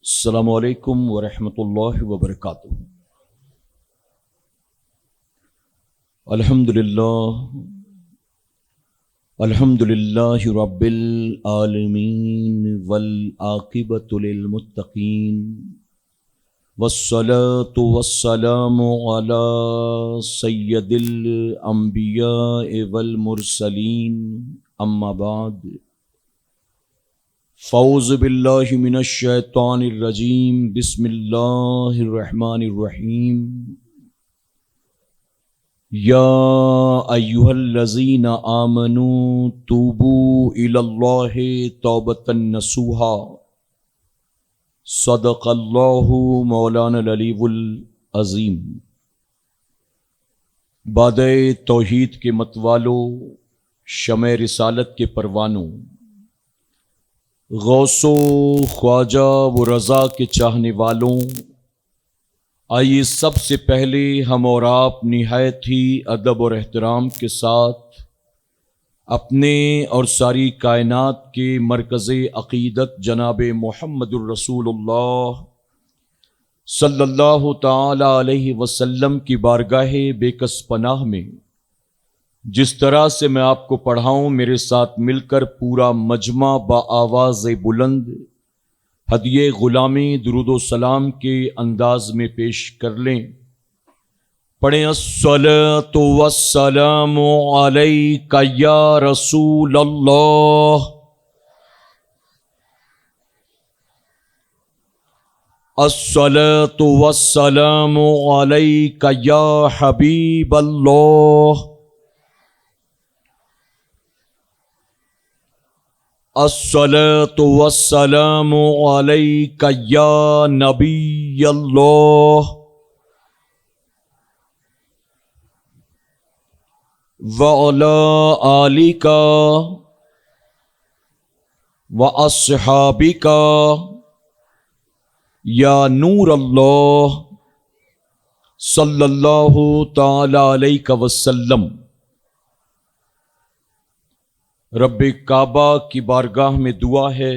السلام علیکم ورحمۃ اللہ وبرکاتہ۔ الحمد للہ رب العالمین والعاقبۃ للمتقین والصلاة والسلام علی سید الانبیاء والمرسلین اما بعد فاعوذ باللہ من الشیطان الرجیم بسم اللہ الرحمن الرحیم یا ایہا الذین آمنوا توبوا الی اللہ توبۃ نصوحا صدق اللہ مولانا العلی العظیم۔ بادِ توحید کے متوالو، شمع رسالت کے پروانوں، غوث و خواجہ و رضا کے چاہنے والوں، آئیے سب سے پہلے ہم اور آپ نہایت ہی ادب اور احترام کے ساتھ اپنے اور ساری کائنات کے مرکز عقیدت جناب محمد الرسول اللہ صلی اللہ تعالی علیہ وسلم کی بارگاہ بے کس پناہ میں جس طرح سے میں آپ کو پڑھاؤں، میرے ساتھ مل کر پورا مجمع بآواز بلند ہدیے غلامی درود و سلام کے انداز میں پیش کر لیں۔ پڑھیں الصلاۃ والسلام علیک یا رسول اللہ، الصلاۃ والسلام علیک یا حبیب اللہ، الصلاۃ والسلام علیک یا نبی اللہ، وعلی آلک واصحابک یا نور اللہ صلی اللہ تعالی علیہ وسلم۔ رب کعبہ کی بارگاہ میں دعا ہے،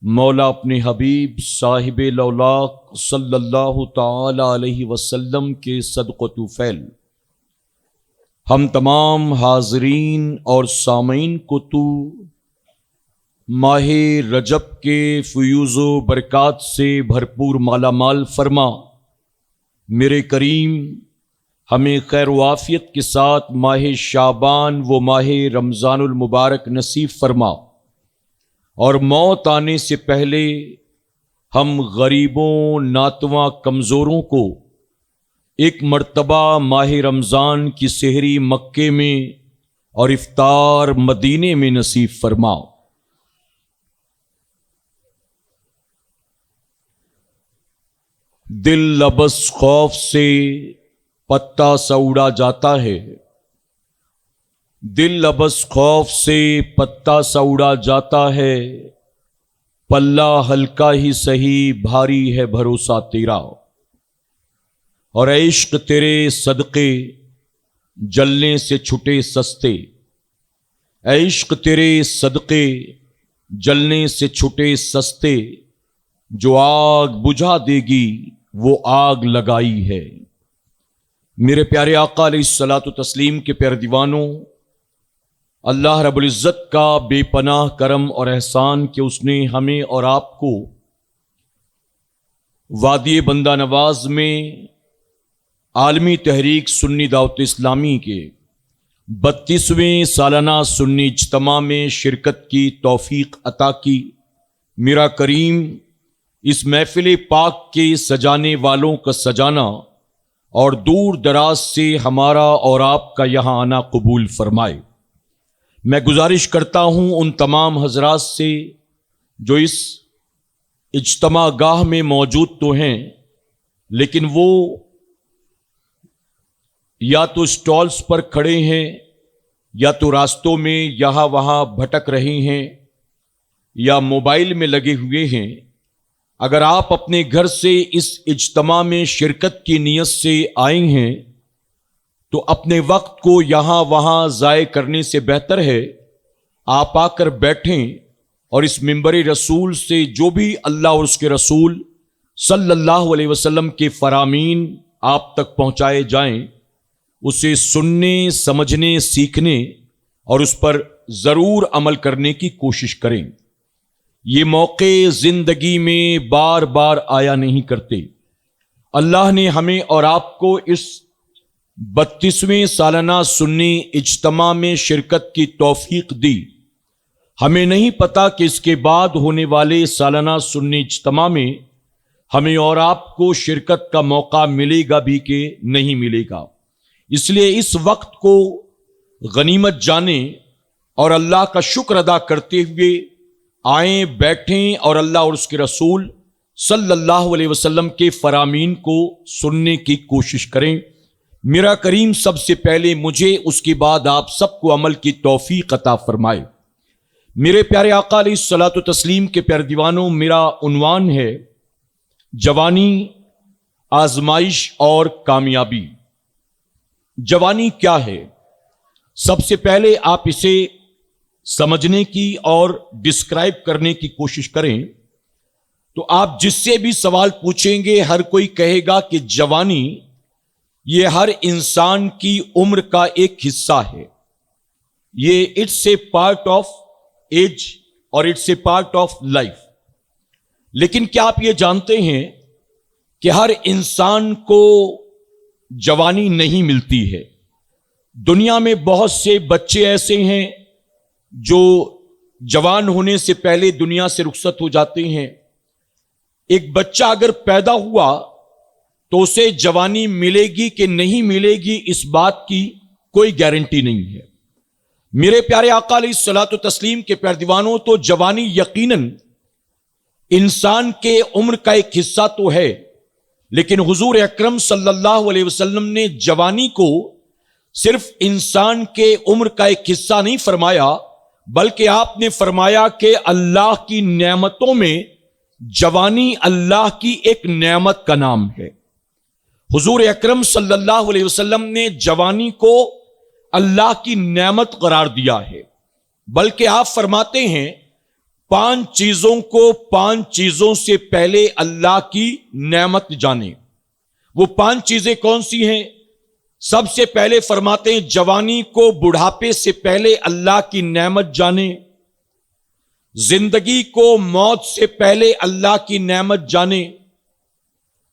مولا اپنے حبیب صاحب لولاق صلی اللہ تعالی علیہ وسلم کے صدق و طفیل ہم تمام حاضرین اور سامعین کو تو ماہ رجب کے فیوز و برکات سے بھرپور مالا مال فرما۔ میرے کریم ہمیں خیر و عافیت کے ساتھ ماہ شعبان و ماہ رمضان المبارک نصیب فرما، اور موت آنے سے پہلے ہم غریبوں، ناتواں، کمزوروں کو ایک مرتبہ ماہ رمضان کی سحری مکے میں اور افطار مدینے میں نصیب فرما۔ دل لبس خوف سے پتا سا اڑا جاتا ہے، دل لبس خوف سے پتا سا اڑا جاتا ہے، پلہ ہلکا ہی سہی بھاری ہے بھروسہ تیرا، اور عشق تیرے صدقے جلنے سے چھٹے سستے، عشق تیرے صدقے جلنے سے چھٹے سستے، جو آگ بجھا دے گی وہ آگ لگائی ہے۔ میرے پیارے آقا علیہ الصلاۃ والتسلیم کے پیارے دیوانوں، اللہ رب العزت کا بے پناہ کرم اور احسان کہ اس نے ہمیں اور آپ کو وادی بندہ نواز میں عالمی تحریک سنی دعوت اسلامی کے 32ویں سالانہ سنی اجتماع میں شرکت کی توفیق عطا کی۔ میرا کریم اس محفل پاک کے سجانے والوں کا سجانا اور دور دراز سے ہمارا اور آپ کا یہاں آنا قبول فرمائے۔ میں گزارش کرتا ہوں ان تمام حضرات سے جو اس اجتماع گاہ میں موجود تو ہیں، لیکن وہ یا تو اسٹالز پر کھڑے ہیں یا تو راستوں میں یہاں وہاں بھٹک رہے ہیں یا موبائل میں لگے ہوئے ہیں، اگر آپ اپنے گھر سے اس اجتماع میں شرکت کی نیت سے آئے ہیں تو اپنے وقت کو یہاں وہاں ضائع کرنے سے بہتر ہے آپ آ کر بیٹھیں اور اس منبر رسول سے جو بھی اللہ اور اس کے رسول صلی اللہ علیہ وسلم کے فرامین آپ تک پہنچائے جائیں اسے سننے، سمجھنے، سیکھنے اور اس پر ضرور عمل کرنے کی کوشش کریں۔ یہ موقع زندگی میں بار بار آیا نہیں کرتے۔ اللہ نے ہمیں اور آپ کو اس 32ویں سالانہ سنی اجتماع میں شرکت کی توفیق دی۔ ہمیں نہیں پتا کہ اس کے بعد ہونے والے سالانہ سنی اجتماع میں ہمیں اور آپ کو شرکت کا موقع ملے گا بھی کہ نہیں ملے گا، اس لیے اس وقت کو غنیمت جانیں اور اللہ کا شکر ادا کرتے ہوئے آئیں، بیٹھیں اور اللہ اور اس کے رسول صلی اللہ علیہ وسلم کے فرامین کو سننے کی کوشش کریں۔ میرا کریم سب سے پہلے مجھے، اس کے بعد آپ سب کو عمل کی توفیق عطا فرمائے۔ میرے پیارے آقا علیہ الصلوۃ والتسلیم کے پیارے دیوانوں، میرا عنوان ہے جوانی، آزمائش اور کامیابی۔ جوانی کیا ہے؟ سب سے پہلے آپ اسے سمجھنے کی اور ڈسکرائب کرنے کی کوشش کریں تو آپ جس سے بھی سوال پوچھیں گے ہر کوئی کہے گا کہ جوانی یہ ہر انسان کی عمر کا ایک حصہ ہے، یہ it's a part of age اور it's a part of life. لیکن کیا آپ یہ جانتے ہیں کہ ہر انسان کو جوانی نہیں ملتی ہے؟ دنیا میں بہت سے بچے ایسے ہیں جو جوان ہونے سے پہلے دنیا سے رخصت ہو جاتے ہیں۔ ایک بچہ اگر پیدا ہوا تو اسے جوانی ملے گی کہ نہیں ملے گی اس بات کی کوئی گارنٹی نہیں ہے۔ میرے پیارے آقا علیہ الصلوۃ والتسلیم کے پیارے دیوانوں، تو جوانی یقیناً انسان کے عمر کا ایک حصہ تو ہے، لیکن حضور اکرم صلی اللہ علیہ وسلم نے جوانی کو صرف انسان کے عمر کا ایک حصہ نہیں فرمایا، بلکہ آپ نے فرمایا کہ اللہ کی نعمتوں میں جوانی اللہ کی ایک نعمت کا نام ہے۔ حضور اکرم صلی اللہ علیہ وسلم نے جوانی کو اللہ کی نعمت قرار دیا ہے، بلکہ آپ فرماتے ہیں 5 چیزوں کو 5 چیزوں سے پہلے اللہ کی نعمت جانیں۔ وہ 5 چیزیں کون سی ہیں؟ سب سے پہلے فرماتے ہیں جوانی کو بڑھاپے سے پہلے اللہ کی نعمت جانیں، زندگی کو موت سے پہلے اللہ کی نعمت جانیں،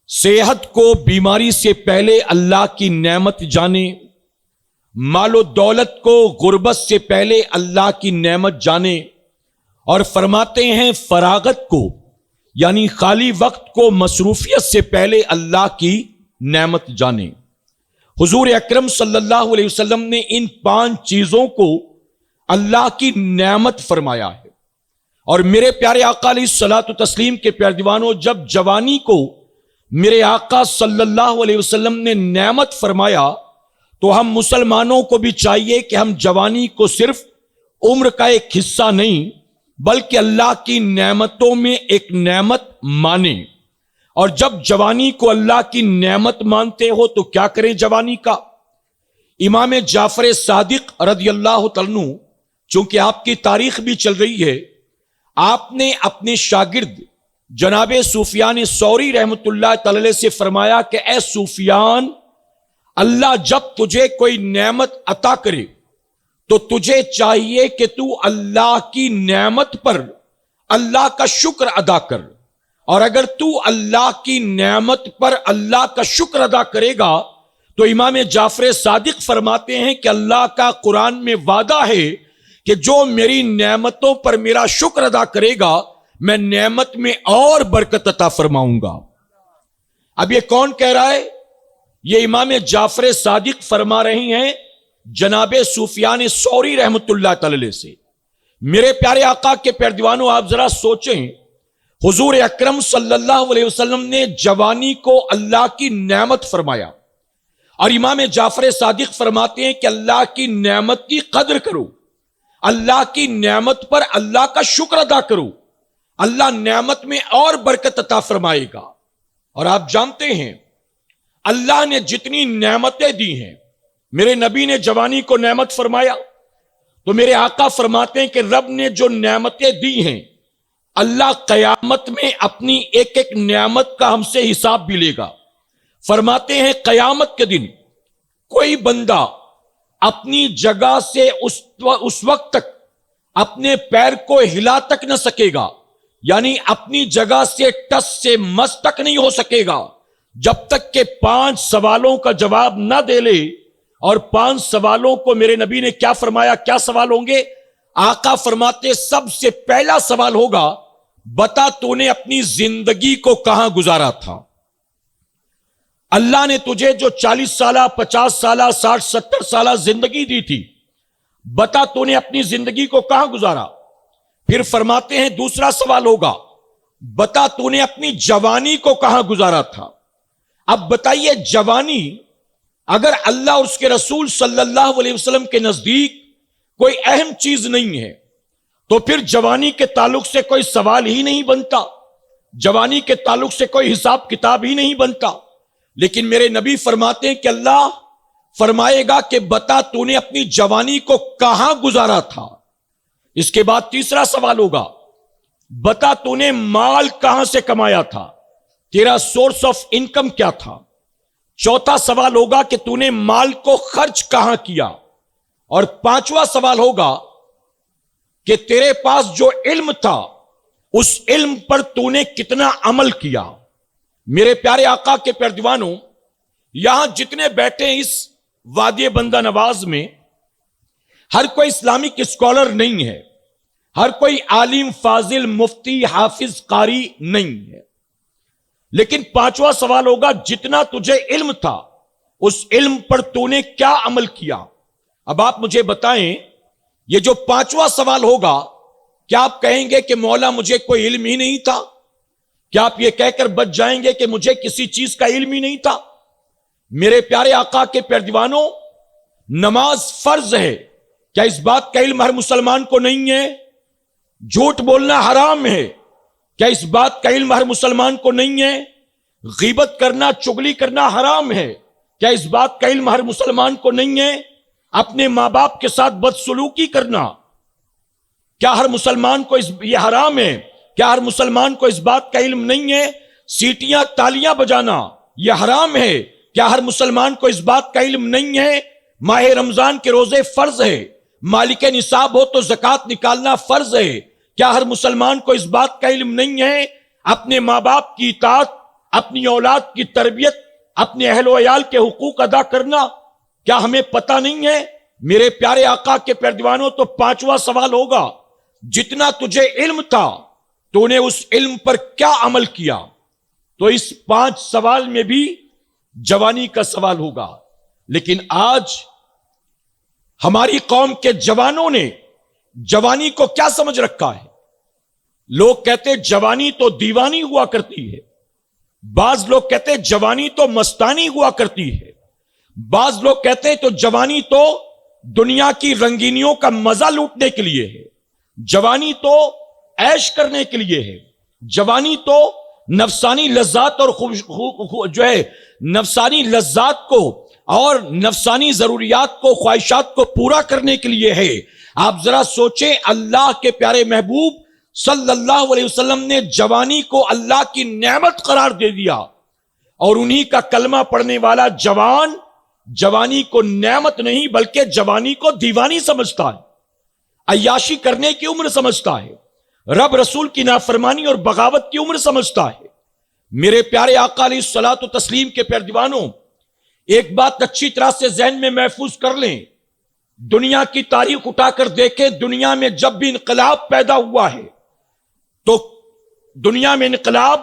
صحت کو بیماری سے پہلے اللہ کی نعمت جانیں، مال و دولت کو غربت سے پہلے اللہ کی نعمت جانیں، اور فرماتے ہیں فراغت کو یعنی خالی وقت کو مصروفیت سے پہلے اللہ کی نعمت جانیں۔ حضور اکرم صلی اللہ علیہ وسلم نے ان 5 چیزوں کو اللہ کی نعمت فرمایا ہے۔ اور میرے پیارے آقا علیہ الصلوۃ والتسلیم کے پیارے دیوانوں، جب جوانی کو میرے آقا صلی اللہ علیہ وسلم نے نعمت فرمایا تو ہم مسلمانوں کو بھی چاہیے کہ ہم جوانی کو صرف عمر کا ایک حصہ نہیں بلکہ اللہ کی نعمتوں میں ایک نعمت مانیں۔ اور جب جوانی کو اللہ کی نعمت مانتے ہو تو کیا کریں جوانی کا؟ امام جعفر صادق رضی اللہ تعالیٰ عنہ، چونکہ آپ کی تاریخ بھی چل رہی ہے، آپ نے اپنے شاگرد جناب سفیان ثوری رحمت اللہ تعالی سے فرمایا کہ اے سفیان، اللہ جب تجھے کوئی نعمت عطا کرے تو تجھے چاہیے کہ تو اللہ کی نعمت پر اللہ کا شکر ادا کر، اور اگر تو اللہ کی نعمت پر اللہ کا شکر ادا کرے گا تو امام جعفر صادق فرماتے ہیں کہ اللہ کا قرآن میں وعدہ ہے کہ جو میری نعمتوں پر میرا شکر ادا کرے گا میں نعمت میں اور برکت عطا فرماؤں گا۔ اب یہ کون کہہ رہا ہے؟ یہ امام جعفر صادق فرما رہی ہیں جناب سفیان ثوری رحمت اللہ تعالی سے۔ میرے پیارے آقا کے پیارے دیوانوں، آپ ذرا سوچیں، حضور اکرم صلی اللہ علیہ وسلم نے جوانی کو اللہ کی نعمت فرمایا، اور امام جعفر صادق فرماتے ہیں کہ اللہ کی نعمت کی قدر کرو، اللہ کی نعمت پر اللہ کا شکر ادا کرو، اللہ نعمت میں اور برکت عطا فرمائے گا۔ اور آپ جانتے ہیں اللہ نے جتنی نعمتیں دی ہیں، میرے نبی نے جوانی کو نعمت فرمایا تو میرے آقا فرماتے ہیں کہ رب نے جو نعمتیں دی ہیں، اللہ قیامت میں اپنی ایک ایک نعمت کا ہم سے حساب بھی لے گا۔ فرماتے ہیں قیامت کے دن کوئی بندہ اپنی جگہ سے اس وقت تک اپنے پیر کو ہلا تک نہ سکے گا، یعنی اپنی جگہ سے ٹس سے مس تک نہیں ہو سکے گا، جب تک کہ 5 سوالوں کا جواب نہ دے لے۔ اور 5 سوالوں کو میرے نبی نے کیا فرمایا؟ کیا سوال ہوں گے؟ آقا فرماتے سب سے پہلا سوال ہوگا، بتا تو نے اپنی زندگی کو کہاں گزارا تھا؟ اللہ نے تجھے جو 40 سالہ 50 سالہ 60 70 سالہ زندگی دی تھی، بتا تو نے اپنی زندگی کو کہاں گزارا؟ پھر فرماتے ہیں دوسرا سوال ہوگا، بتا تو نے اپنی جوانی کو کہاں گزارا تھا؟ اب بتائیے، جوانی اگر اللہ اور اس کے رسول صلی اللہ علیہ وسلم کے نزدیک کوئی اہم چیز نہیں ہے تو پھر جوانی کے تعلق سے کوئی سوال ہی نہیں بنتا، جوانی کے تعلق سے کوئی حساب کتاب ہی نہیں بنتا۔ لیکن میرے نبی فرماتے ہیں کہ اللہ فرمائے گا کہ بتا تو نے اپنی جوانی کو کہاں گزارا تھا؟ اس کے بعد تیسرا سوال ہوگا، بتا تو نے مال کہاں سے کمایا تھا؟ تیرا سورس آف انکم کیا تھا؟ چوتھا سوال ہوگا کہ تو نے مال کو خرچ کہاں کیا؟ اور 5واں سوال ہوگا کہ تیرے پاس جو علم تھا اس علم پر تو نے کتنا عمل کیا؟ میرے پیارے آقا کے پیارے دیوانوں، یہاں جتنے بیٹھے ہیں اس وادی بندہ نواز میں، ہر کوئی اسلامک اسکالر نہیں ہے، ہر کوئی عالم فاضل مفتی حافظ قاری نہیں ہے، لیکن 5واں سوال ہوگا جتنا تجھے علم تھا اس علم پر تو نے کیا عمل کیا؟ اب آپ مجھے بتائیں، یہ جو 5واں سوال ہوگا، کیا آپ کہیں گے کہ مولا مجھے کوئی علم ہی نہیں تھا؟ کیا آپ یہ کہہ کر بچ جائیں گے کہ مجھے کسی چیز کا علم ہی نہیں تھا؟ میرے پیارے آقا کے پیارے دیوانوں، نماز فرض ہے، کیا اس بات کا علم ہر مسلمان کو نہیں ہے؟ جھوٹ بولنا حرام ہے، کیا اس بات کا علم ہر مسلمان کو نہیں ہے؟ غیبت کرنا چغلی کرنا حرام ہے، کیا اس بات کا علم ہر مسلمان کو نہیں ہے؟ اپنے ماں باپ کے ساتھ بدسلوکی کرنا کیا ہر مسلمان کو یہ حرام ہے؟ کیا ہر مسلمان کو اس بات کا علم نہیں ہے؟ سیٹیاں تالیاں بجانا یہ حرام ہے، کیا ہر مسلمان کو اس بات کا علم نہیں ہے؟ ماہ رمضان کے روزے فرض ہے، مالک نصاب ہو تو زکوٰۃ نکالنا فرض ہے، کیا ہر مسلمان کو اس بات کا علم نہیں ہے؟ اپنے ماں باپ کی اطاعت، اپنی اولاد کی تربیت، اپنے اہل و عیال کے حقوق ادا کرنا کیا ہمیں پتہ نہیں ہے؟ میرے پیارے آقا کے پیارے دیوانوں، تو 5واں سوال ہوگا، جتنا تجھے علم تھا تو نے اس علم پر کیا عمل کیا؟ تو اس 5 سوال میں بھی جوانی کا سوال ہوگا۔ لیکن آج ہماری قوم کے جوانوں نے جوانی کو کیا سمجھ رکھا ہے؟ لوگ کہتے جوانی تو دیوانی ہوا کرتی ہے، بعض لوگ کہتے جوانی تو مستانی ہوا کرتی ہے، بعض لوگ کہتے تو جوانی تو دنیا کی رنگینیوں کا مزہ لوٹنے کے لیے ہے، جوانی تو عیش کرنے کے لیے ہے، جوانی تو نفسانی لذات اور نفسانی لذات کو اور نفسانی ضروریات کو خواہشات کو پورا کرنے کے لیے ہے۔ آپ ذرا سوچیں، اللہ کے پیارے محبوب صلی اللہ علیہ وسلم نے جوانی کو اللہ کی نعمت قرار دے دیا، اور انہی کا کلمہ پڑھنے والا جوان جوانی کو نعمت نہیں بلکہ جوانی کو دیوانی سمجھتا ہے، عیاشی کرنے کی عمر سمجھتا ہے، رب رسول کی نافرمانی اور بغاوت کی عمر سمجھتا ہے۔ میرے پیارے آقا علیہ الصلوۃ والتسلیم کے پیارے دیوانوں، ایک بات اچھی طرح سے ذہن میں محفوظ کر لیں، دنیا کی تاریخ اٹھا کر دیکھیں، دنیا میں جب بھی انقلاب پیدا ہوا ہے تو دنیا میں انقلاب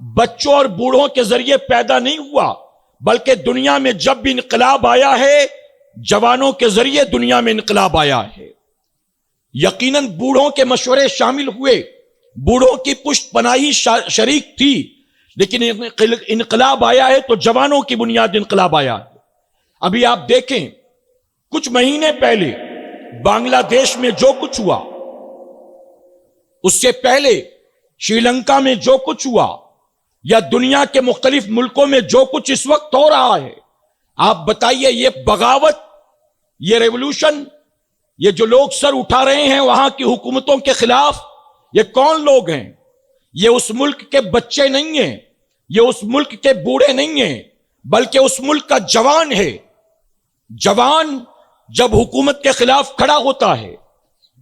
بچوں اور بوڑھوں کے ذریعے پیدا نہیں ہوا، بلکہ دنیا میں جب بھی انقلاب آیا ہے جوانوں کے ذریعے دنیا میں انقلاب آیا ہے۔ یقیناً بوڑھوں کے مشورے شامل ہوئے، بوڑھوں کی پشت پناہی شریک تھی، لیکن انقلاب آیا ہے تو جوانوں کی بنیاد انقلاب آیا ہے۔ ابھی آپ دیکھیں، کچھ مہینے پہلے بنگلہ دیش میں جو کچھ ہوا، اس سے پہلے شری لنکا میں جو کچھ ہوا، یا دنیا کے مختلف ملکوں میں جو کچھ اس وقت ہو رہا ہے، آپ بتائیے یہ بغاوت، یہ ریولوشن یہ جو لوگ سر اٹھا رہے ہیں وہاں کی حکومتوں کے خلاف، یہ کون لوگ ہیں؟ یہ اس ملک کے بچے نہیں ہیں، یہ اس ملک کے بوڑھے نہیں ہیں، بلکہ اس ملک کا جوان ہے۔ جوان جب حکومت کے خلاف کھڑا ہوتا ہے،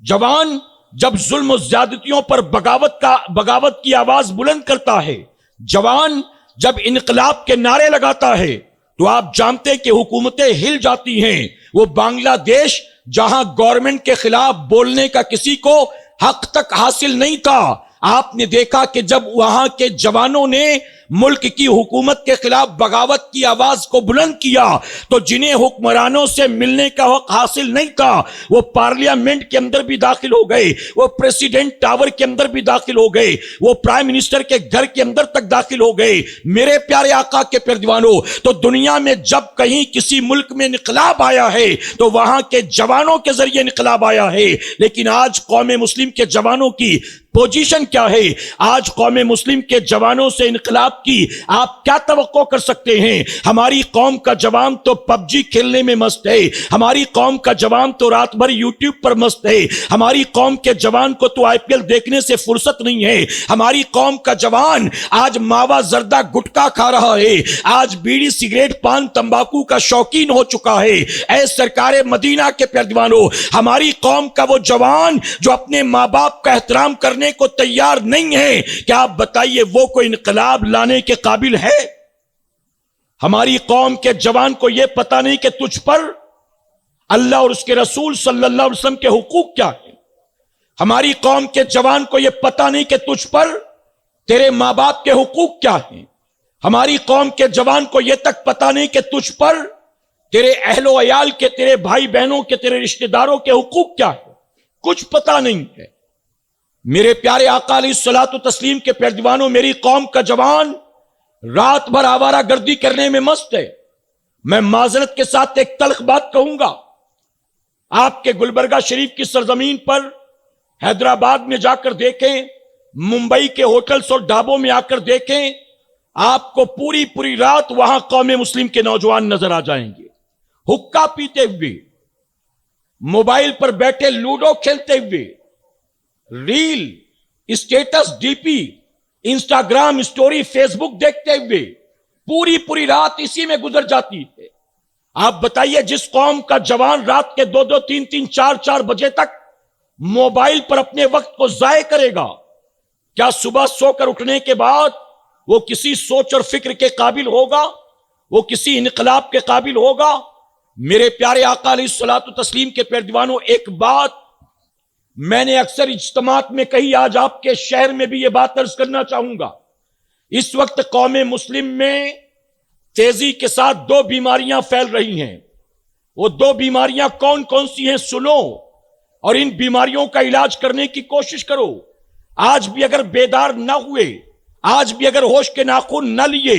جوان جب ظلم و زیادتیوں پر بغاوت کی آواز بلند کرتا ہے، جوان جب انقلاب کے نعرے لگاتا ہے، تو آپ جانتے ہیں کہ حکومتیں ہل جاتی ہیں۔ وہ بنگلہ دیش جہاں گورنمنٹ کے خلاف بولنے کا کسی کو حق تک حاصل نہیں تھا، آپ نے دیکھا کہ جب وہاں کے جوانوں نے ملک کی حکومت کے خلاف بغاوت کی آواز کو بلند کیا، تو جنہیں حکمرانوں سے ملنے کا حق حاصل نہیں تھا وہ پارلیمنٹ کے اندر بھی داخل ہو گئے، وہ پریزیڈنٹ ٹاور کے اندر بھی داخل ہو گئے، وہ پرائم منسٹر کے گھر کے اندر تک داخل ہو گئے۔ میرے پیارے آقا کے پیروانوں، تو دنیا میں جب کہیں کسی ملک میں انقلاب آیا ہے تو وہاں کے جوانوں کے ذریعے انقلاب آیا ہے۔ لیکن آج قوم مسلم کے جوانوں کی پوزیشن کیا ہے؟ آج قوم مسلم کے جوانوں سے انقلاب کی آپ کیا توقع کر سکتے ہیں؟ ہماری قوم کا جوان تو پب جی کھیلنے میں مست ہے، ہماری قوم کا جوان تو رات بھر یوٹیوب پر مست ہے، ہماری قوم کے جوان کو تو آئی پی ایل دیکھنے سے فرصت نہیں ہے، ہماری قوم کا جوان آج ماوا زردہ گٹکا کھا رہا ہے، آج بیڑی سگریٹ پان تمباکو کا شوقین ہو چکا ہے۔ اے سرکار مدینہ کے پیروانوں، ہماری قوم کا وہ جوان جو اپنے ماں باپ کا احترام کرنے کو تیار نہیں ہے، کیا آپ بتائیے وہ کوئی انقلاب لانے کے قابل ہے؟ ہماری قوم کے جوان کو یہ پتا نہیں کہ تجھ پر اللہ اور اس کے رسول صلی اللہ علیہ وسلم کے حقوق کیا ہیں۔ ہماری قوم کے جوان کو یہ پتا نہیں کہ تجھ پر تیرے ماں باپ کے حقوق کیا ہیں۔ ہماری قوم کے جوان کو یہ تک پتا نہیں کہ تجھ پر تیرے اہل و عیال کے، تیرے بھائی بہنوں کے، تیرے رشتہ داروں کے حقوق کیا ہیں، کچھ پتا نہیں ہے۔ میرے پیارے آقا علیہ الصلوۃ والتسلیم کے پیروانوں، میری قوم کا جوان رات بھر آوارہ گردی کرنے میں مست ہے۔ میں معذرت کے ساتھ ایک تلخ بات کہوں گا، آپ کے گلبرگہ شریف کی سرزمین پر حیدرآباد میں جا کر دیکھیں، ممبئی کے ہوٹلز اور ڈھابوں میں آ کر دیکھیں، آپ کو پوری رات وہاں قوم مسلم کے نوجوان نظر آ جائیں گے، حقہ پیتے ہوئے، موبائل پر بیٹھے لوڈو کھیلتے ہوئے، reel, status, D P, Instagram story, Facebook دیکھتے ہوئے پوری رات اسی میں گزر جاتی ہے۔ آپ بتائیے جس قوم کا جوان رات کے 2-2 3-3 4-4 بجے تک موبائل پر اپنے وقت کو ضائع کرے گا، کیا صبح سو کر اٹھنے کے بعد وہ کسی سوچ اور فکر کے قابل ہوگا؟ وہ کسی انقلاب کے قابل ہوگا؟ میرے پیارے آقا علیہ الصلوۃ والتسلیم کے پیروانوں، ایک بات میں نے اکثر اجتماعات میں کہی، آج آپ کے شہر میں بھی یہ بات عرض کرنا چاہوں گا۔ اس وقت قوم مسلم میں تیزی کے ساتھ 2 بیماریاں پھیل رہی ہیں۔ وہ 2 بیماریاں کون کون سی ہیں سنو، اور ان بیماریوں کا علاج کرنے کی کوشش کرو۔ آج بھی اگر بیدار نہ ہوئے، آج بھی اگر ہوش کے ناخن نہ لیے،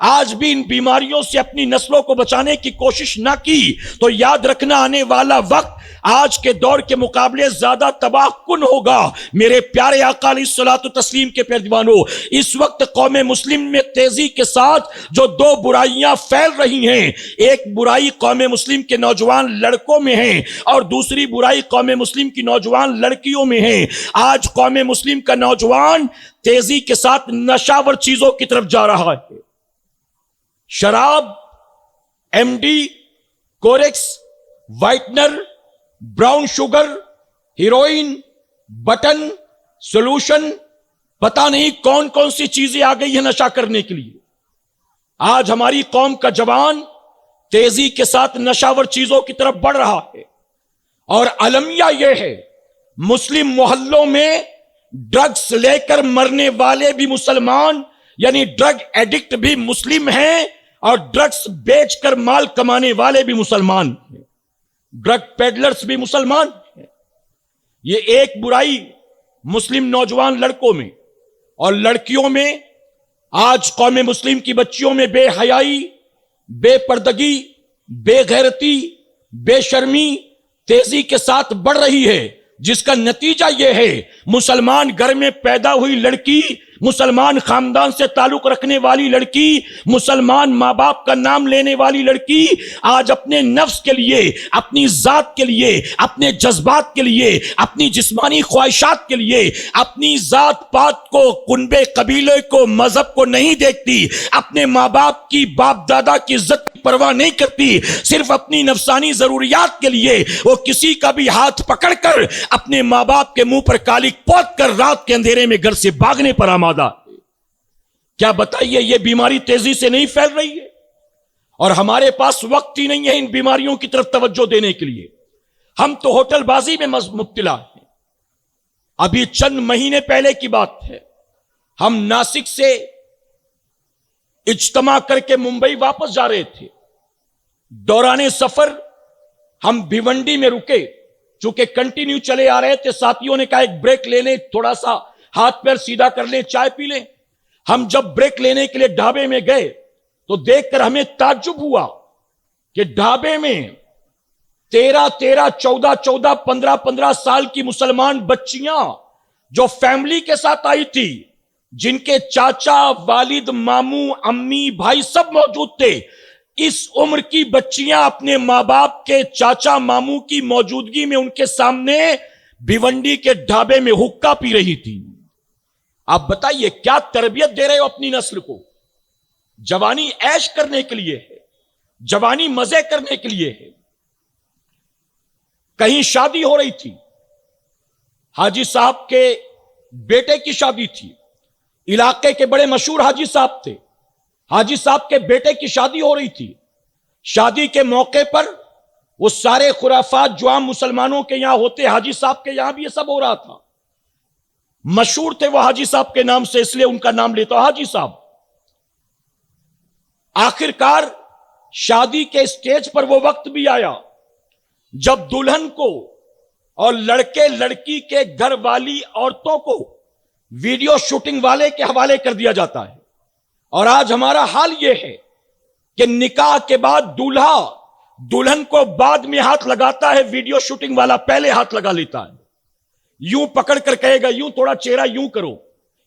آج بھی ان بیماریوں سے اپنی نسلوں کو بچانے کی کوشش نہ کی، تو یاد رکھنا آنے والا وقت آج کے دور کے مقابلے زیادہ تباہ کن ہوگا۔ میرے پیارے آقا علیہ الصلوۃ والتسلیم کے پیروانوں، اس وقت قوم مسلم میں تیزی کے ساتھ جو 2 برائیاں پھیل رہی ہیں، ایک برائی قوم مسلم کے نوجوان لڑکوں میں ہے اور دوسری برائی قوم مسلم کی نوجوان لڑکیوں میں ہے۔ آج قوم مسلم کا نوجوان تیزی کے ساتھ نشاور چیزوں کی طرف جا رہا ہے۔ شراب، M D, Corex, whitener, brown sugar, heroin, button, solution, پتہ نہیں کون کون سی چیزیں آ گئی ہیں نشہ کرنے کے لیے۔ آج ہماری قوم کا جوان تیزی کے ساتھ نشاور چیزوں کی طرف بڑھ رہا ہے، اور المیہ یہ ہے مسلم محلوں میں ڈرگز لے کر مرنے والے بھی مسلمان، یعنی ڈرگ ایڈکٹ بھی مسلم ہیں، اور ڈرگز بیچ کر مال کمانے والے بھی مسلمان ہیں، ڈرگ پیڈلرز بھی مسلمان ہیں۔ یہ ایک برائی مسلم نوجوان لڑکوں میں، اور لڑکیوں میں آج قوم مسلم کی بچیوں میں بے حیائی، بے پردگی، بے غیرتی، بے شرمی تیزی کے ساتھ بڑھ رہی ہے، جس کا نتیجہ یہ ہے مسلمان گھر میں پیدا ہوئی لڑکی، مسلمان خاندان سے تعلق رکھنے والی لڑکی، مسلمان ماں باپ کا نام لینے والی لڑکی آج اپنے نفس کے لیے، اپنی ذات کے لیے، اپنے جذبات کے لیے، اپنی جسمانی خواہشات کے لیے، اپنی ذات پات کو، کنبے قبیلے کو، مذہب کو نہیں دیکھتی، اپنے ماں باپ کی، باپ دادا کی عزت کی پرواہ نہیں کرتی، صرف اپنی نفسانی ضروریات کے لیے وہ کسی کا بھی ہاتھ پکڑ کر اپنے ماں باپ کے منہ پر کالک پوت کر رات کے اندھیرے میں گھر سے بھاگنے پر آمادہ۔ کیا بتائیے یہ بیماری تیزی سے نہیں پھیل رہی ہے؟ اور ہمارے پاس وقت ہی نہیں ہے ان بیماریوں کی طرف توجہ دینے کے لیے۔ ہم تو ہوٹل بازی میں مبتلا ہیں۔ ابھی چند مہینے پہلے کی بات ہے، ہم ناسک سے اجتماع کر کے ممبئی واپس جا رہے تھے۔ دوران سفر ہم بھیونڈی میں رکے، چونکہ کنٹینیو چلے آ رہے تھے، ساتھیوں نے کہا ایک بریک لے لیں، تھوڑا سا ہاتھ پیر سیدھا کر لیں، چائے پی لیں۔ ہم جب بریک لینے کے لیے ڈھابے میں گئے تو دیکھ کر ہمیں تعجب ہوا کہ ڈھابے میں 13 14 15 سال کی مسلمان بچیاں جو فیملی کے ساتھ آئی تھی، جن کے چاچا، والد، ماموں، امی، بھائی سب موجود تھے، اس عمر کی بچیاں اپنے ماں باپ کے، چاچا ماموں کی موجودگی میں ان کے سامنے بھیونڈی کے ڈھابے میں حقہ پی رہی تھی۔ آپ بتائیے کیا تربیت دے رہے ہو اپنی نسل کو؟ جوانی عیش کرنے کے لیے ہے، جوانی مزے کرنے کے لیے ہے۔ کہیں شادی ہو رہی تھی، حاجی صاحب کے بیٹے کی شادی تھی، علاقے کے بڑے مشہور حاجی صاحب تھے، حاجی صاحب کے بیٹے کی شادی ہو رہی تھی۔ شادی کے موقع پر وہ سارے خرافات جو عام مسلمانوں کے یہاں ہوتے، حاجی صاحب کے یہاں بھی یہ سب ہو رہا تھا۔ مشہور تھے وہ حاجی صاحب کے نام سے، اس لیے ان کا نام لیتا ہوں حاجی صاحب۔ آخرکار شادی کے اسٹیج پر وہ وقت بھی آیا جب دلہن کو اور لڑکے لڑکی کے گھر والی عورتوں کو ویڈیو شوٹنگ والے کے حوالے کر دیا جاتا ہے۔ اور آج ہمارا حال یہ ہے کہ نکاح کے بعد دولہا دلہن کو بعد میں ہاتھ لگاتا ہے، ویڈیو شوٹنگ والا پہلے ہاتھ لگا لیتا ہے، یوں پکڑ کر کہے گا یوں تھوڑا چہرہ یوں کرو،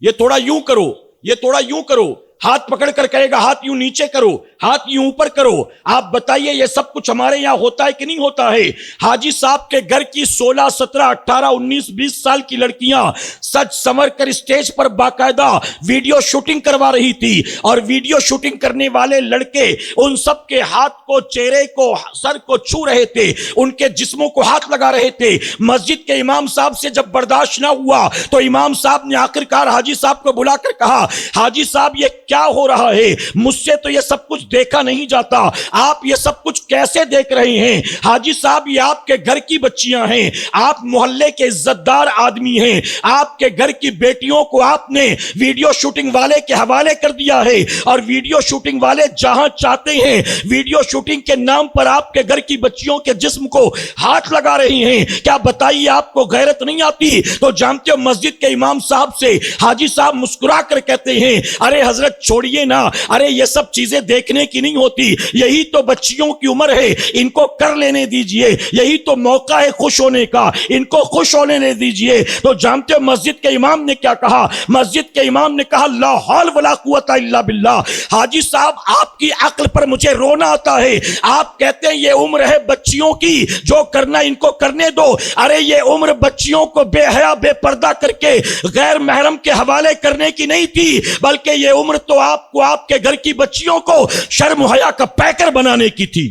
یہ تھوڑا یوں کرو، یہ تھوڑا یوں کرو، ہاتھ پکڑ کر کہے گا ہاتھ یوں نیچے کرو، ہاتھ یوں اوپر کرو۔ آپ بتائیے یہ سب کچھ ہمارے یہاں ہوتا ہے کہ نہیں ہوتا ہے؟ حاجی صاحب کے گھر کی 16 17 18 19 20 سال کی لڑکیاں سج سنور کر اسٹیج پر باقاعدہ ویڈیو شوٹنگ کروا رہی تھی، اور ویڈیو شوٹنگ کرنے والے لڑکے ان سب کے ہاتھ کو، چہرے کو، سر کو چھو رہے تھے، ان کے جسموں کو ہاتھ لگا رہے تھے۔ مسجد کے امام صاحب سے جب برداشت نہ ہوا تو امام صاحب نے آخرکار حاجی صاحب کو بلا کر کہا، حاجی صاحب یہ کیا ہو رہا ہے؟ مجھ سے تو یہ سب کچھ دیکھا نہیں جاتا، آپ یہ سب کچھ کیسے دیکھ رہے ہیں؟ حاجی صاحب یہ آپ کے گھر کی بچیاں ہیں، آپ محلے کے عزت دار آدمی ہیں، آپ کے گھر کی بیٹیوں کو آپ نے ویڈیو شوٹنگ والے کے حوالے کر دیا ہے، اور ویڈیو شوٹنگ والے جہاں چاہتے ہیں ویڈیو شوٹنگ کے نام پر آپ کے گھر کی بچیوں کے جسم کو ہاتھ لگا رہی ہیں۔ کیا بتائیے آپ کو غیرت نہیں آتی؟ تو جانتے ہو مسجد کے امام صاحب سے حاجی صاحب مسکرا کر کہتے ہیں، ارے حضرت چھوڑیے نا، ارے یہ سب چیزیں دیکھنے کی نہیں ہوتی، یہی تو بچیوں کی عمر ہے، ان کو کر لینے دیجئے، یہی تو موقع ہے خوش ہونے کا، ان کو خوش ہونے دیجئے۔ تو جانتے ہو مسجد کے امام نے کیا کہا؟ مسجد کے امام نے کہا لا حول ولا قوت الا باللہ، حاجی صاحب آپ کی عقل پر مجھے رونا آتا ہے۔ آپ کہتے ہیں یہ عمر ہے بچیوں کی، جو کرنا ان کو کرنے دو۔ ارے یہ عمر بچیوں کو بے حیا بے پردہ کر کے غیر محرم کے حوالے کرنے کی نہیں تھی، بلکہ یہ عمر تو آپ کو، آپ کے گھر کی بچیوں کو شرم و حیا کا پیکر بنانے کی تھی۔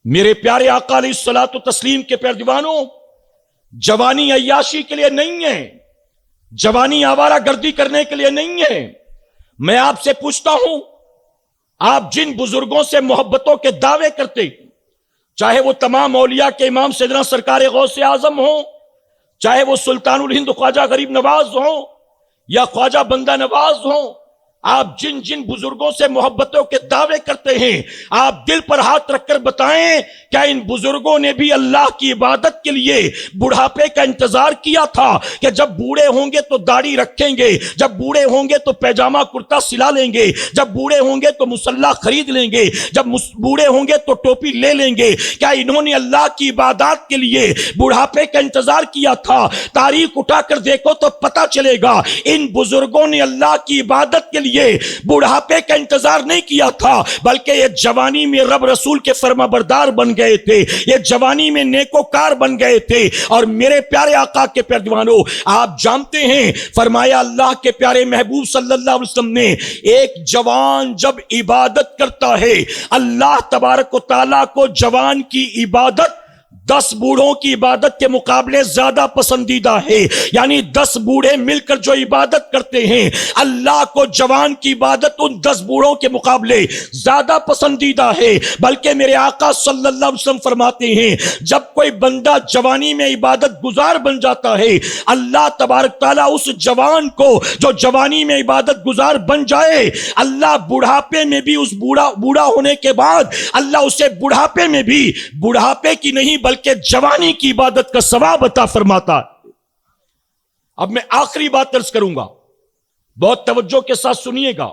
میرے پیارے آقا علیہ الصلوۃ والتسلیم کے پیارے دیوانوں، جوانی عیاشی کے لیے نہیں ہے، جوانی آوارہ گردی کرنے کے لیے نہیں ہے۔ میں آپ سے پوچھتا ہوں، آپ جن بزرگوں سے محبتوں کے دعوے کرتے، چاہے وہ تمام اولیاء کے امام سیدنا سرکار غوث اعظم ہوں، چاہے وہ سلطان الہند خواجہ غریب نواز ہوں، یا خواجہ بندہ نواز ہوں، آپ جن جن بزرگوں سے محبتوں کے دعوے کرتے ہیں، آپ دل پر ہاتھ رکھ کر بتائیں کیا ان بزرگوں نے بھی اللہ کی عبادت کے لیے بڑھاپے کا انتظار کیا تھا کہ جب بوڑھے ہوں گے تو داڑھی رکھیں گے، جب بوڑھے ہوں گے تو پیجامہ کرتا سلا لیں گے، جب بوڑھے ہوں گے تو مصلی خرید لیں گے، جب بوڑھے ہوں گے تو ٹوپی لے لیں گے؟ کیا انہوں نے اللہ کی عبادات کے لیے بڑھاپے کا انتظار کیا تھا؟ تاریخ اٹھا کر دیکھو تو پتہ چلے گا ان بزرگوں نے اللہ کی عبادت کے لیے بڑھاپے کا انتظار نہیں کیا تھا، بلکہ یہ جوانی میں رب رسول کے فرما بردار بن گئے تھے، یہ جوانی میں نیکوکار بن گئے تھے۔ اور میرے پیارے آقا کے پیارے دیوانوں، آپ جانتے ہیں فرمایا اللہ کے پیارے محبوب صلی اللہ علیہ وسلم نے، ایک جوان جب عبادت کرتا ہے اللہ تبارک و تعالیٰ کو جوان کی عبادت 10 بوڑھوں کی عبادت کے مقابلے زیادہ پسندیدہ ہے۔ یعنی 10 بوڑھے مل کر جو عبادت کرتے ہیں، اللہ کو جوان کی عبادت ان 10 بوڑھوں کے مقابلے زیادہ پسندیدہ ہے۔ بلکہ میرے آقا صلی اللہ علیہ وسلم فرماتے ہیں جب کوئی بندہ جوانی میں عبادت گزار بن جاتا ہے، اللہ تبارک تعالیٰ اس جوان کو جو جوانی میں عبادت گزار بن جائے، اللہ بڑھاپے میں بھی اس بوڑھا ہونے کے بعد اللہ اسے بڑھاپے میں بھی بڑھاپے کی نہیں بلکہ جوانی کی عبادت کا ثواب عطا فرماتا ہے۔ اب میں آخری بات عرض کروں گا، بہت توجہ کے ساتھ سنیے گا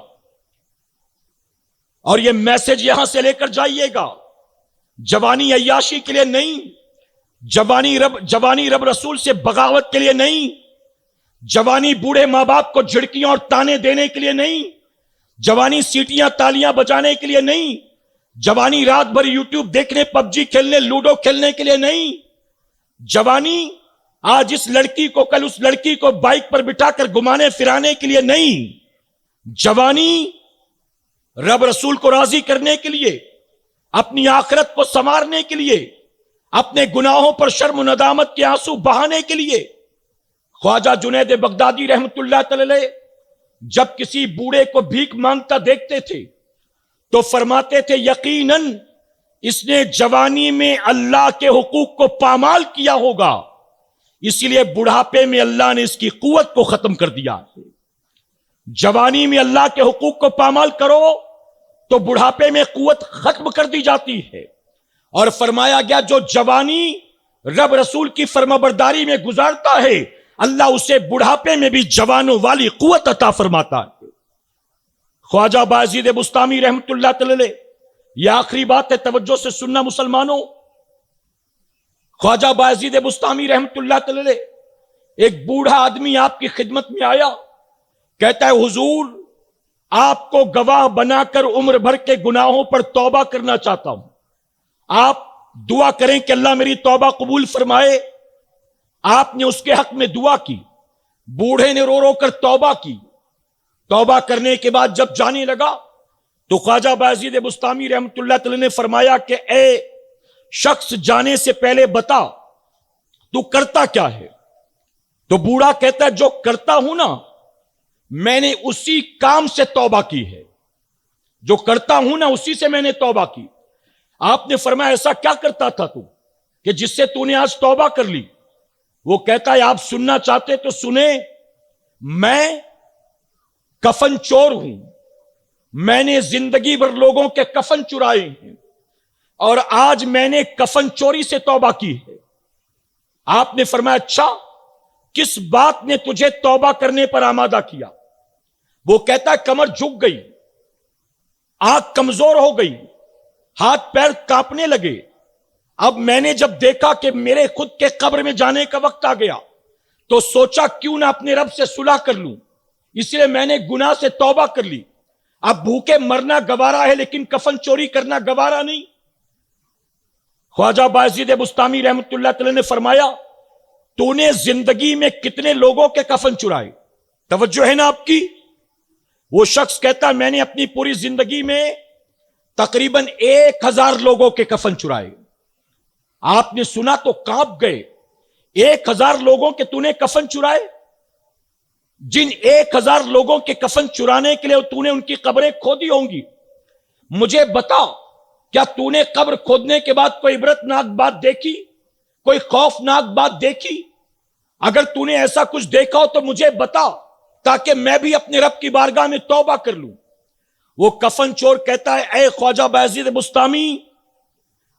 اور یہ میسج یہاں سے لے کر جائیے گا۔ جوانی عیاشی کے لیے نہیں، جوانی رب رسول سے بغاوت کے لیے نہیں، جوانی بوڑھے ماں باپ کو جھڑکیاں اور تانے دینے کے لیے نہیں، جوانی سیٹیاں تالیاں بجانے کے لیے نہیں، جوانی رات بھر یوٹیوب دیکھنے، پب جی کھیلنے، لوڈو کھیلنے کے لیے نہیں۔ جوانی آج اس لڑکی کو کل اس لڑکی کو بائک پر بٹھا کر گھمانے پھرانے کے لیے نہیں۔ جوانی رب رسول کو راضی کرنے کے لیے، اپنی آخرت کو سنوارنے کے لیے، اپنے گناہوں پر شرم و ندامت کے آنسو بہانے کے لیے۔ خواجہ جنید بغدادی رحمت اللہ علیہ جب کسی بوڑھے کو بھیک مانگتا دیکھتے تھے تو فرماتے تھے یقیناً اس نے جوانی میں اللہ کے حقوق کو پامال کیا ہوگا، اسی لیے بڑھاپے میں اللہ نے اس کی قوت کو ختم کر دیا۔ جوانی میں اللہ کے حقوق کو پامال کرو تو بڑھاپے میں قوت ختم کر دی جاتی ہے۔ اور فرمایا گیا جو جوانی رب رسول کی فرمانبرداری میں گزارتا ہے، اللہ اسے بڑھاپے میں بھی جوانوں والی قوت عطا فرماتا ہے۔ خواجہ بایزید بسطامی رحمت اللہ علیہ، یہ آخری بات ہے، توجہ سے سننا مسلمانوں۔ خواجہ بایزید بسطامی رحمت اللہ علیہ، ایک بوڑھا آدمی آپ کی خدمت میں آیا، کہتا ہے حضور آپ کو گواہ بنا کر عمر بھر کے گناہوں پر توبہ کرنا چاہتا ہوں، آپ دعا کریں کہ اللہ میری توبہ قبول فرمائے۔ آپ نے اس کے حق میں دعا کی، بوڑھے نے رو رو کر توبہ کی۔ توبہ کرنے کے بعد جب جانے لگا تو خواجہ بایزید بسطامی رحمت اللہ تعالی نے فرمایا کہ اے شخص جانے سے پہلے بتا تو کرتا کیا ہے؟ تو بوڑھا کہتا ہے جو کرتا ہوں نا میں نے اسی کام سے توبہ کی ہے، جو کرتا ہوں نا اسی سے میں نے توبہ کی۔ آپ نے فرمایا ایسا کیا کرتا تھا تو کہ جس سے تو نے آج توبہ کر لی؟ وہ کہتا ہے آپ سننا چاہتے تو سنیں، میں کفن چور ہوں، میں نے زندگی بھر لوگوں کے کفن چرائے ہیں اور آج میں نے کفن چوری سے توبہ کی ہے۔ آپ نے فرمایا اچھا کس بات نے تجھے توبہ کرنے پر آمادہ کیا؟ وہ کہتا ہے کمر جھک گئی، آنکھ کمزور ہو گئی، ہاتھ پیر کانپنے لگے۔ اب میں نے جب دیکھا کہ میرے خود کے قبر میں جانے کا وقت آ گیا تو سوچا کیوں نہ اپنے رب سے صلح کر لوں، اس لیے میں نے گناہ سے توبہ کر لی۔ اب بھوکے مرنا گوارا ہے لیکن کفن چوری کرنا گوارا نہیں۔ خواجہ بایزید بسطامی رحمت اللہ تعالی نے فرمایا تو نے زندگی میں کتنے لوگوں کے کفن چرائے؟ توجہ ہے نا آپ کی؟ وہ شخص کہتا ہے میں نے اپنی پوری زندگی میں تقریباً 1000 لوگوں کے کفن چرائے۔ آپ نے سنا تو کانپ گئے، 1000 لوگوں کے تو نے کفن چرائے؟ جن 1000 لوگوں کے کفن چرانے کے لیے تو نے ان کی قبریں کھودی ہوں گی، مجھے بتا کیا تو نے قبر کھودنے کے بعد کوئی عبرتناک بات دیکھی، کوئی خوفناک بات دیکھی؟ اگر تو نے ایسا کچھ دیکھا ہو تو مجھے بتا تاکہ میں بھی اپنے رب کی بارگاہ میں توبہ کر لوں. وہ کفن چور کہتا ہے اے خواجہ بایزید بسطامی،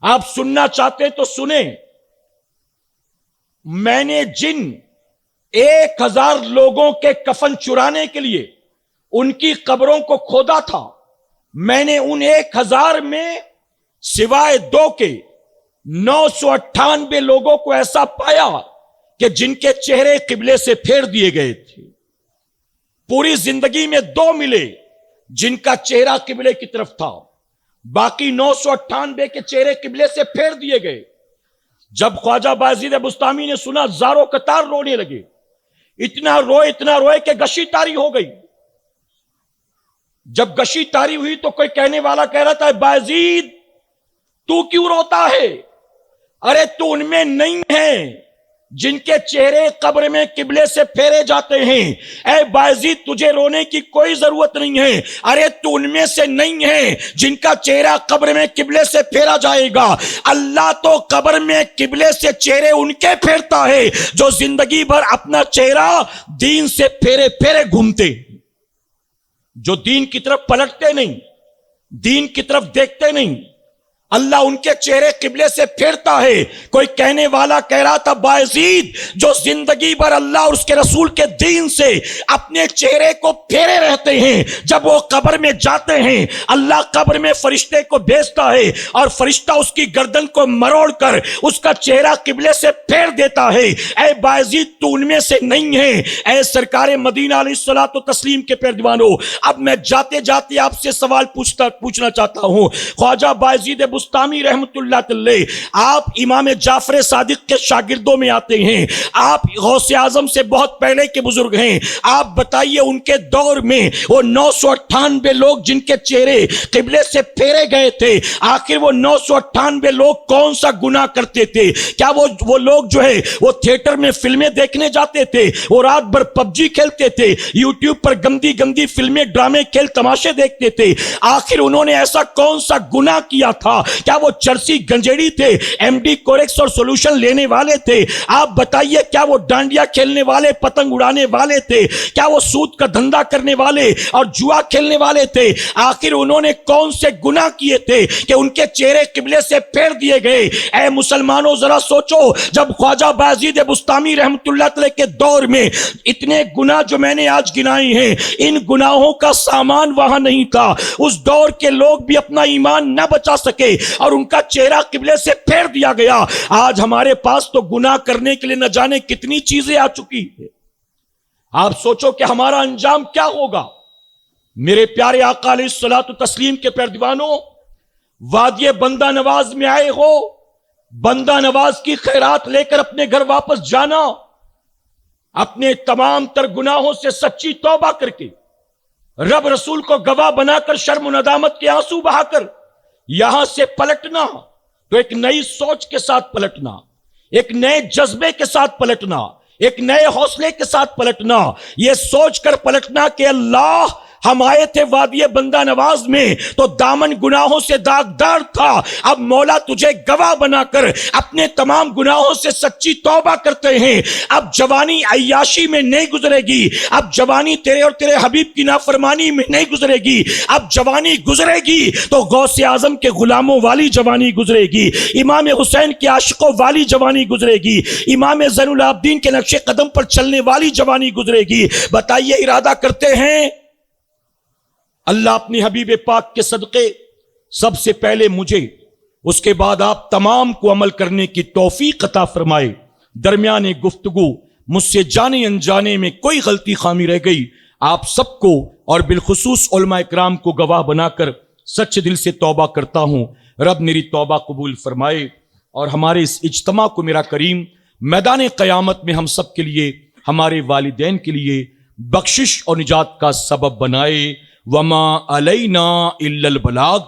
آپ سننا چاہتے تو سنیں، میں نے جن 1000 لوگوں کے کفن چرانے کے لیے ان کی قبروں کو کھودا تھا، میں نے ان 1000 میں سوائے 2 کے 998 لوگوں کو ایسا پایا کہ جن کے چہرے قبلے سے پھیر دیے گئے تھے. پوری زندگی میں 2 ملے جن کا چہرہ قبلے کی طرف تھا، باقی 998 کے چہرے قبلے سے پھیر دیے گئے. جب خواجہ بایزید بسطامی نے سنا، زاروں قطار رونے لگے. اتنا روئے کہ گشی تاری ہو گئی. جب گشی تاری ہوئی تو کوئی کہنے والا کہہ رہا تھا بایزید تو کیوں روتا ہے؟ ارے تو ان میں نہیں ہے جن کے چہرے قبر میں قبلے سے پھیرے جاتے ہیں. اے بایزید تجھے رونے کی کوئی ضرورت نہیں ہے، ارے تو ان میں سے نہیں ہے جن کا چہرہ قبر میں قبلے سے پھیرا جائے گا. اللہ تو قبر میں قبلے سے چہرے ان کے پھیرتا ہے جو زندگی بھر اپنا چہرہ دین سے پھیرے پھیرے گھومتے، جو دین کی طرف پلٹتے نہیں، دین کی طرف دیکھتے نہیں. اللہ ان کے چہرے قبلے سے پھیرتا ہے. کوئی کہنے والا کہہ رہا تھا بایزید جو زندگی بھر اللہ اور اس کے رسول کے دین سے اپنے چہرے کو پھیرے رہتے ہیں، جب وہ قبر میں جاتے ہیں اللہ قبر میں فرشتے کو بھیجتا ہے اور فرشتہ اس کی گردن کو مروڑ کر اس کا چہرہ قبلے سے پھیر دیتا ہے. اے بایزید تو ان میں سے نہیں ہے. اے سرکار مدینہ علیہ الصلوۃ والتسلیم کے پیروانو، اب میں جاتے جاتے آپ سے سوال پوچھنا چاہتا ہوں. خواجہ بایزید بسطامی رحمت اللہ علیہ، آپ امام جعفر صادق کے شاگردوں میں آتے ہیں، آپ غوث اعظم سے بہت پہلے کے بزرگ ہیں. آپ بتائیے ان کے دور میں وہ 998 لوگ جن کے چہرے قبلے سے پھیرے گئے تھے، آخر وہ 998 لوگ کون سا گناہ کرتے تھے؟ کیا وہ لوگ جو ہے وہ تھیٹر میں فلمیں دیکھنے جاتے تھے، وہ رات بھر PUBG کھیلتے تھے، یوٹیوب پر گندی گندی فلمیں ڈرامے کھیل تماشے دیکھتے تھے؟ آخر انہوں نے ایسا کون سا گناہ کیا تھا؟ کیا وہ چرسی گنجیڑی تھے، MD کوریکس اور سولوشن لینے والے تھے؟ آپ بتائیے کیا وہ ڈانڈیا کھیلنے والے، پتنگ اڑانے والے تھے؟ کیا وہ سود کا دھندا کرنے والے اور جوا کھیلنے والے تھے؟ آخر انہوں نے کون سے گناہ کیے تھے کہ ان کے چہرے قبلے سے پھیر دیے گئے؟ اے مسلمانوں ذرا سوچو، جب خواجہ بایزید بسطامی رحمت اللہ علیہ کے دور میں اتنے گناہ جو میں نے آج گنائے ہیں، ان گناہوں کا سامان وہاں نہیں تھا، اس دور کے لوگ بھی اپنا ایمان نہ بچا سکے اور ان کا چہرہ قبلے سے پھیر دیا گیا. آج ہمارے پاس تو گناہ کرنے کے لیے نہ جانے کتنی چیزیں آ چکی ہیں. آپ سوچو کہ ہمارا انجام کیا ہوگا. میرے پیارے آقا علیہ الصلوۃ والتسلیم کے پیروانوں، وادی بندہ نواز میں آئے ہو، بندہ نواز کی خیرات لے کر اپنے گھر واپس جانا، اپنے تمام تر گناہوں سے سچی توبہ کر کے رب رسول کو گواہ بنا کر شرم و ندامت کے آنسو بہا کر یہاں سے پلٹنا، تو ایک نئی سوچ کے ساتھ پلٹنا، ایک نئے جذبے کے ساتھ پلٹنا، ایک نئے حوصلے کے ساتھ پلٹنا، یہ سوچ کر پلٹنا کہ اللہ ہم آئے تھے وادی بندہ نواز میں تو دامن گناہوں سے داغدار تھا، اب مولا تجھے گواہ بنا کر اپنے تمام گناہوں سے سچی توبہ کرتے ہیں. اب جوانی عیاشی میں نہیں گزرے گی، اب جوانی تیرے اور تیرے حبیب کی نافرمانی میں نہیں گزرے گی، اب جوانی گزرے گی تو غوث اعظم کے غلاموں والی جوانی گزرے گی، امام حسین کے عاشقوں والی جوانی گزرے گی، امام زین العابدین کے نقش قدم پر چلنے والی جوانی گزرے گی. بتائیے ارادہ کرتے ہیں اللہ اپنے حبیب پاک کے صدقے سب سے پہلے مجھے، اس کے بعد آپ تمام کو عمل کرنے کی توفیق عطا فرمائے. درمیان گفتگو مجھ سے جانے انجانے میں کوئی غلطی خامی رہ گئی، آپ سب کو اور بالخصوص علماء اکرام کو گواہ بنا کر سچے دل سے توبہ کرتا ہوں. رب میری توبہ قبول فرمائے اور ہمارے اس اجتماع کو میرا کریم میدان قیامت میں ہم سب کے لیے، ہمارے والدین کے لیے بخشش اور نجات کا سبب بنائے. وما علینا الا البلاغ.